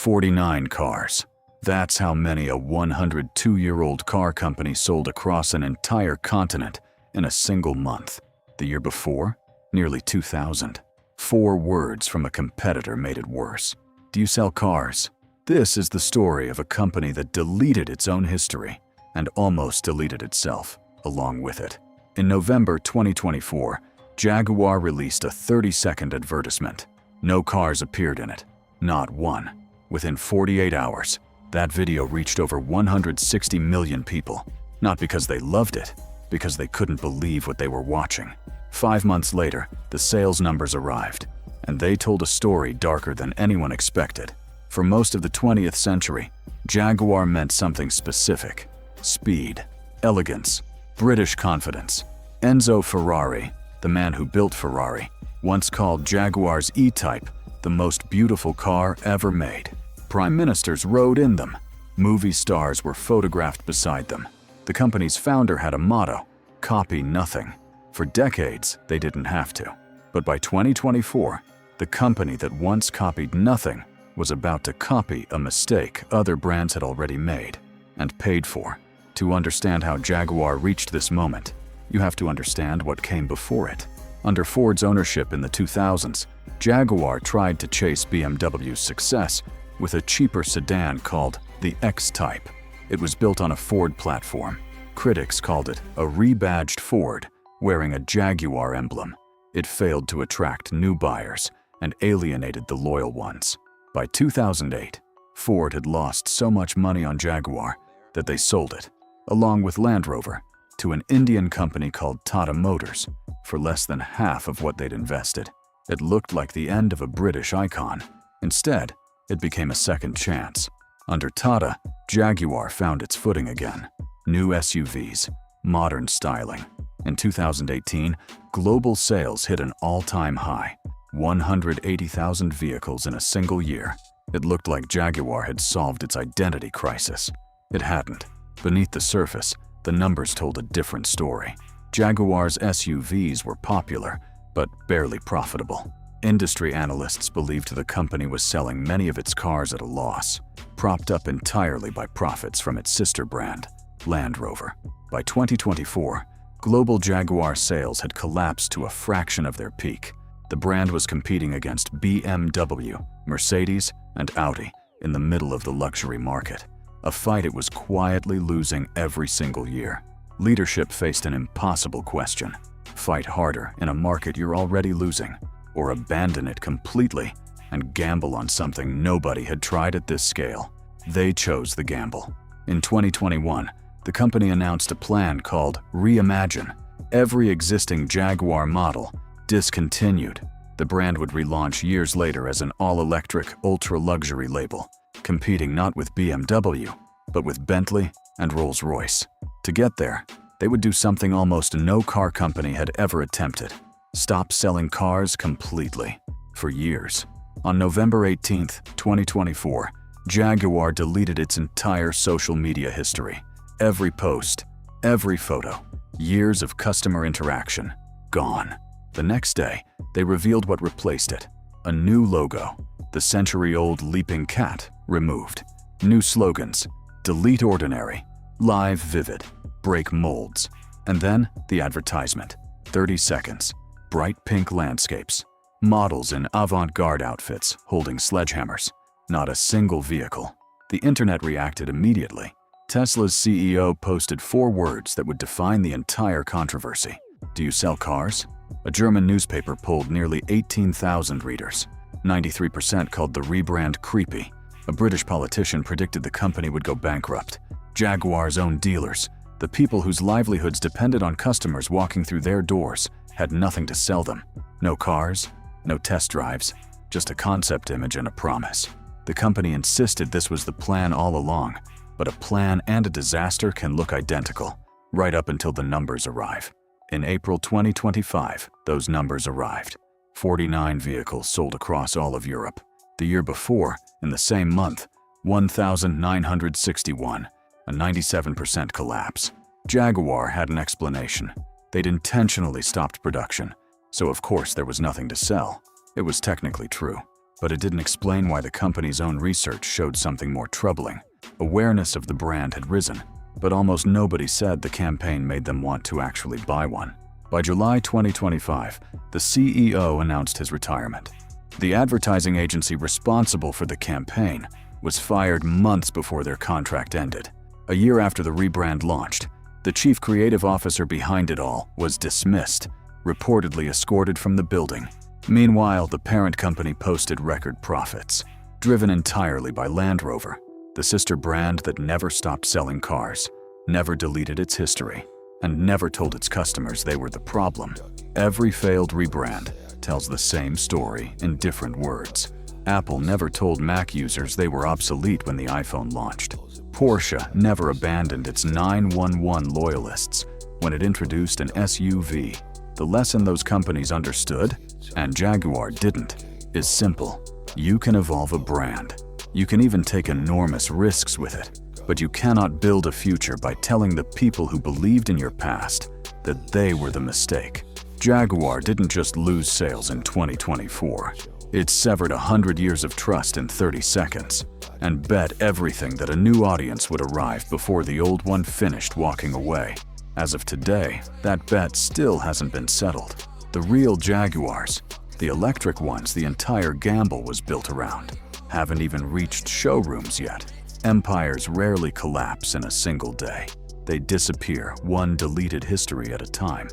49 cars. That's how many a 102-year-old car company sold across an entire continent in a single month. The year before, nearly 2,000. 4 words from a competitor made it worse. Do you sell cars? This is the story of a company that deleted its own history and almost deleted itself along with it. In November 2024, Jaguar released a 30-second advertisement. No cars appeared in it. Not one. Within 48 hours, that video reached over 160 million people. Not because they loved it, because they couldn't believe what they were watching. 5 months later, the sales numbers arrived, and they told a story darker than anyone expected. For most of the 20th century, Jaguar meant something specific: speed, elegance, British confidence. Enzo Ferrari, the man who built Ferrari, once called Jaguar's E-Type the most beautiful car ever made. Prime ministers rode in them. Movie stars were photographed beside them. The company's founder had a motto: copy nothing. For decades, they didn't have to. But by 2024, the company that once copied nothing was about to copy a mistake other brands had already made and paid for. To understand how Jaguar reached this moment, you have to understand what came before it. Under Ford's ownership in the 2000s, Jaguar tried to chase BMW's success with a cheaper sedan called the X-Type. It was built on a Ford platform. Critics called it a rebadged Ford wearing a Jaguar emblem. It failed to attract new buyers and alienated the loyal ones. By 2008, Ford had lost so much money on Jaguar that they sold it, along with Land Rover, to an Indian company called Tata Motors for less than half of what they'd invested. It looked like the end of a British icon. Instead, it became a second chance. Under Tata, Jaguar found its footing again. New SUVs, modern styling. In 2018, global sales hit an all-time high: 180,000 vehicles in a single year. It looked like Jaguar had solved its identity crisis. It hadn't. Beneath the surface, the numbers told a different story. Jaguar's SUVs were popular, but barely profitable. Industry analysts believed the company was selling many of its cars at a loss, propped up entirely by profits from its sister brand, Land Rover. By 2024, global Jaguar sales had collapsed to a fraction of their peak. The brand was competing against BMW, Mercedes, and Audi in the middle of the luxury market, a fight it was quietly losing every single year. Leadership faced an impossible question: fight harder in a market you're already losing, or abandon it completely and gamble on something nobody had tried at this scale. They chose the gamble. In 2021, the company announced a plan called Reimagine. Every existing Jaguar model discontinued. The brand would relaunch years later as an all-electric, ultra-luxury label, competing not with BMW, but with Bentley and Rolls-Royce. To get there, they would do something almost no car company had ever attempted: stop selling cars completely. For years. On November 18, 2024, Jaguar deleted its entire social media history. Every post, every photo, years of customer interaction, gone. The next day, they revealed what replaced it: a new logo, the century-old leaping cat, removed. New slogans: delete ordinary, live vivid, break molds. And then the advertisement: 30 seconds, bright pink landscapes, models in avant-garde outfits holding sledgehammers. Not a single vehicle. The internet reacted immediately. Tesla's CEO posted 4 words that would define the entire controversy: do you sell cars? A German newspaper polled nearly 18,000 readers. 93% called the rebrand creepy. A British politician predicted the company would go bankrupt. Jaguar's own dealers, the people whose livelihoods depended on customers walking through their doors, had nothing to sell them. No cars, no test drives, just a concept image and a promise. The company insisted this was the plan all along, but a plan and a disaster can look identical, right up until the numbers arrive. In April 2025, those numbers arrived. 49 vehicles sold across all of Europe. The year before, in the same month, 1,961, a 97% collapse. Jaguar had an explanation. They'd intentionally stopped production, so of course there was nothing to sell. It was technically true. But it didn't explain why the company's own research showed something more troubling. Awareness of the brand had risen, but almost nobody said the campaign made them want to actually buy one. By July 2025, the CEO announced his retirement. The advertising agency responsible for the campaign was fired months before their contract ended. A year after the rebrand launched, the chief creative officer behind it all was dismissed, reportedly escorted from the building. Meanwhile, the parent company posted record profits, driven entirely by Land Rover, the sister brand that never stopped selling cars, never deleted its history, and never told its customers they were the problem. Every failed rebrand tells the same story in different words. Apple never told Mac users they were obsolete when the iPhone launched. Porsche never abandoned its 911 loyalists when it introduced an SUV. The lesson those companies understood, and Jaguar didn't, is simple. You can evolve a brand. You can even take enormous risks with it, but you cannot build a future by telling the people who believed in your past that they were the mistake. Jaguar didn't just lose sales in 2024. It severed 100 years of trust in 30 seconds and bet everything that a new audience would arrive before the old one finished walking away. As of today, that bet still hasn't been settled. The real Jaguars, the electric ones the entire gamble was built around, haven't even reached showrooms yet. Empires rarely collapse in a single day. They disappear one deleted history at a time.